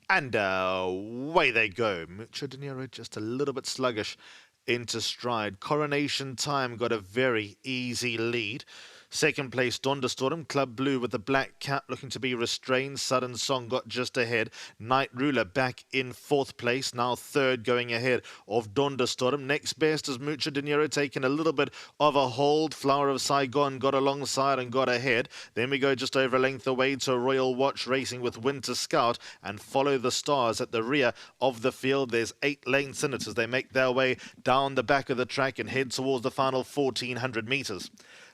And away they go. Mucho Dinero just a little bit sluggish into stride. Coronation Time got a very easy lead. Second place, Donderstorm. Club Blue with the black cap looking to be restrained. Sudden Song got just ahead. Night Ruler back in fourth place. Now third going ahead of Donderstorm. Next best is Mucho Dinero taking a little bit of a hold. Flower of Saigon got alongside and got ahead. Then we go just over a length away to Royal Watch racing with Winter Scout and Follow the Stars at the rear of the field. There's 8 lengths in it as they make their way down the back of the track and head towards the final 1400 metres.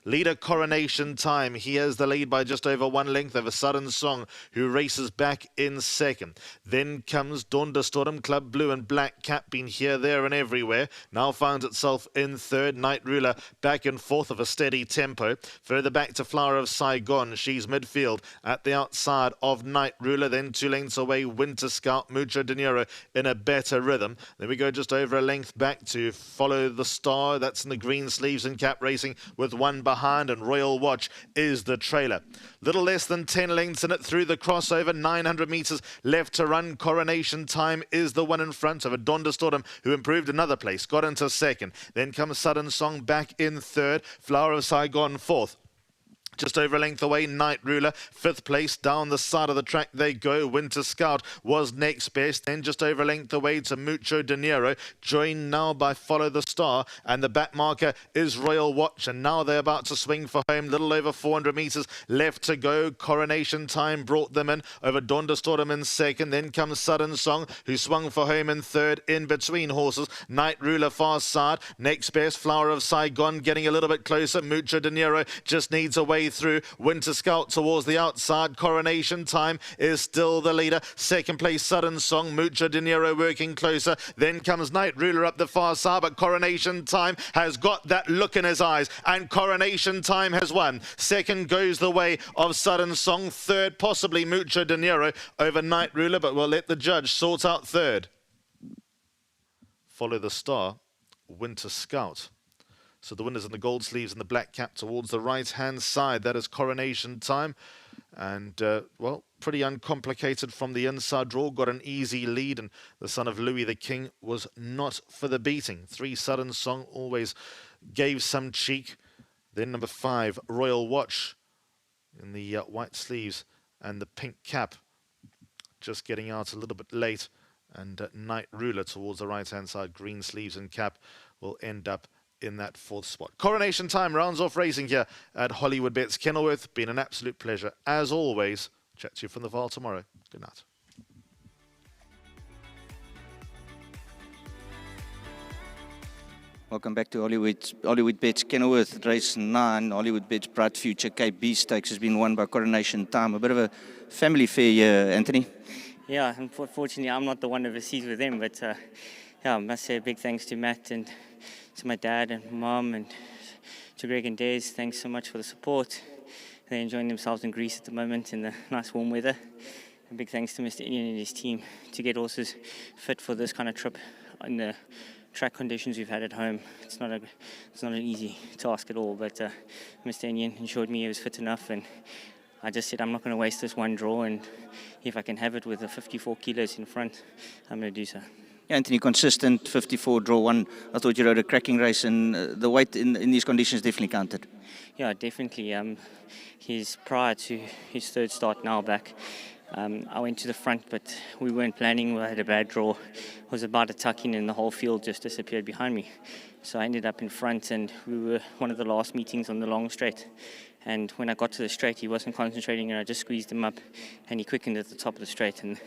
Leader Coronation Time. He has the lead by just over 1 length over Sudden Song, who races back in second. Then comes Donderstorm. Club Blue and Black Cap been here, there and everywhere. Now finds itself in third. Night Ruler back in fourth of a steady tempo. Further back to Flower of Saigon. She's midfield at the outside of Night Ruler. Then 2 lengths away, Winter Scout. Mucho Dinero in a better rhythm. Then we go just over a length back to Follow the Star. That's in the green sleeves and cap racing with 1 behind, and Royal Watch is the trailer. Little less than 10 lengths in it through the crossover. 900 metres left to run. Coronation Time is the one in front of a Donderstorm, who improved another place, got into second. Then comes Sudden Song back in third. Flower of Saigon fourth. Just over a length away, Night Ruler, 5th place. Down the side of the track they go. Winter Scout was next best. Then just over a length away to Mucho Dinero, joined now by Follow the Star. And the back marker is Royal Watch. And now they're about to swing for home. Little over 400 metres left to go. Coronation Time brought them in over Donderstorm in second. Then comes Sudden Song, who swung for home in third. In between horses, Night Ruler far side. Next best, Flower of Saigon getting a little bit closer. Mucho Dinero just needs a way through. Winter Scout towards the outside. Coronation Time is still the leader. Second place, Sudden Song. Mucho Dinero working closer. Then comes Night Ruler up the far side, but Coronation Time has got that look in his eyes, and Coronation Time has won. Second goes the way of Sudden Song. Third, possibly Mucho Dinero over Night Ruler, but we'll let the judge sort out third. Follow the Star, Winter Scout. So the winners in the gold sleeves and the black cap towards the right-hand side. That is Coronation Time. And, well, pretty uncomplicated from the inside draw. Got an easy lead, and the son of Louis the King was not for the beating. 3 Sudden Song always gave some cheek. Then number 5, Royal Watch in the white sleeves and the pink cap. Just getting out a little bit late. And Night Ruler towards the right-hand side, green sleeves and cap, will end up in that 4th spot. Coronation Time rounds off racing here at Hollywood Bets Kenilworth. Been an absolute pleasure as always. Chat to you from the Vaal tomorrow. Good night. Welcome back to Hollywood Bets Kenilworth, race 9. Hollywood Bets Bright Future KB Stakes has been won by Coronation Time. A bit of a family affair here, Anthony. Yeah, unfortunately I'm not the one overseas with them, but yeah, I must say a big thanks to Matt and to my dad and mom, and to Greg and Des. Thanks so much for the support. They're enjoying themselves in Greece at the moment in the nice warm weather. A big thanks to Mr. Indian and his team to get horses fit for this kind of trip in the track conditions we've had at home. It's not an easy task at all, but Mr. Indian ensured me he was fit enough, and I just said I'm not going to waste this one draw, and if I can have it with the 54 kilos in front, I'm going to do so. Anthony, consistent 54 draw 1. I thought you rode a cracking race, and the weight in these conditions definitely counted. Yeah, definitely. He's prior to his 3rd start now back. I went to the front, but we weren't planning. We had a bad draw. It was about to tuck in, and the whole field just disappeared behind me. So I ended up in front, and we were one of the last meetings on the long straight. And when I got to the straight, he wasn't concentrating, and I just squeezed him up, and he quickened at the top of the straight, and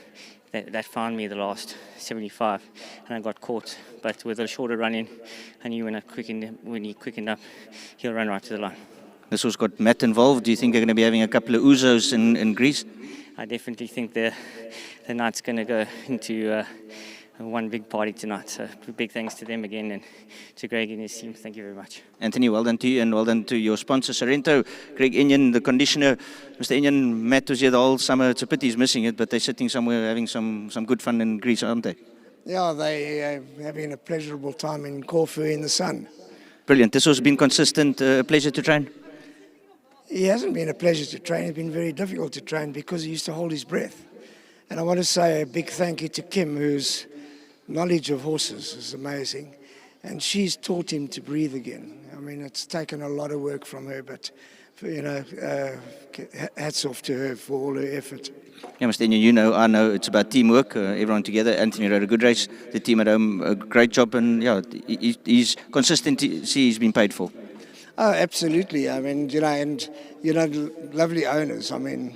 that found me the last 75, and I got caught. But with a shorter run in, I knew when he quickened up, he'll run right to the line. This was got Matt involved. Do you think they're going to be having a couple of Uzos in Greece? I definitely think the night's going to go into one big party tonight. So big thanks to them again, and to Greg and his team. Thank you very much. Anthony, well done to you, and well done to your sponsor, Sorrento. Greg Inion, the conditioner. Mr. Inion, Matt was here the whole summer. It's a pity he's missing it, but they're sitting somewhere having some good fun in Greece, aren't they? Yeah, they're having a pleasurable time in Corfu in the sun. Brilliant. This has been consistent. Pleasure to train. He hasn't been a pleasure to train. It's been very difficult to train because he used to hold his breath. And I want to say a big thank you to Kim, whose knowledge of horses is amazing. And she's taught him to breathe again. I mean, it's taken a lot of work from her, but, hats off to her for all her effort. Yeah, Mr. Inyan, you know, I know it's about teamwork, everyone together. Anthony rode a good race, the team at home, a great job, and yeah, he's consistency he's been paid for. Oh, absolutely. I mean, and, lovely owners. I mean,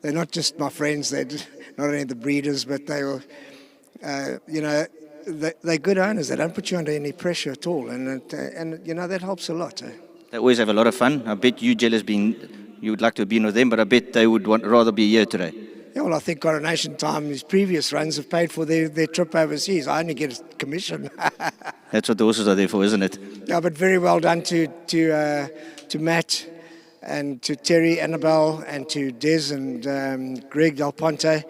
they're not just my friends, they're not only the breeders, but they were, they're good owners. They don't put you under any pressure at all. And that helps a lot. They always have a lot of fun. I bet you you would like to have been with them, but I bet they would rather be here today. Yeah, well, I think Coronation Time, his previous runs have paid for their trip overseas. I only get a commission. That's what the horses are there for, isn't it? Yeah, but very well done to Matt and to Terry, Annabelle, and to Des and Greg Del Ponte,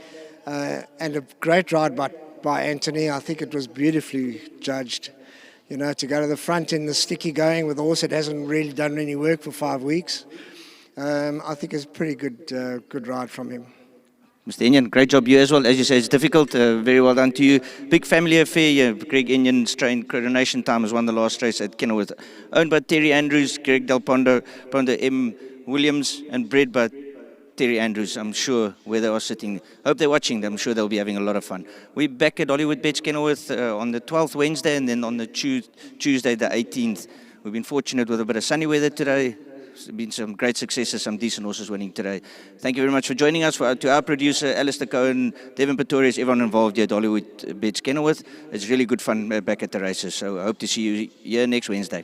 and a great ride by Anthony. I think it was beautifully judged. To go to the front in the sticky going with a horse that hasn't really done any work for 5 weeks. I think it's a pretty good ride from him. Mr. Inyan, great job you as well. As you say, it's difficult. Very well done to you. Big family affair here. Greg Inyan's train Coronation Time has won the last race at Kenilworth. Owned by Terry Andrews, Greg Del Ponte, M. Williams, and bred by Terry Andrews. I'm sure where they are sitting. Hope they're watching. I'm sure they'll be having a lot of fun. We're back at Hollywood Bets Kenilworth on the 12th Wednesday, and then on the Tuesday the 18th. We've been fortunate with a bit of sunny weather today. There's been some great successes, some decent horses winning today. Thank you very much for joining us. To our producer, Alistair Cohen, Devin Pretorius, everyone involved here at Hollywood Bets Kenilworth. It's really good fun back at the races. So I hope to see you here next Wednesday.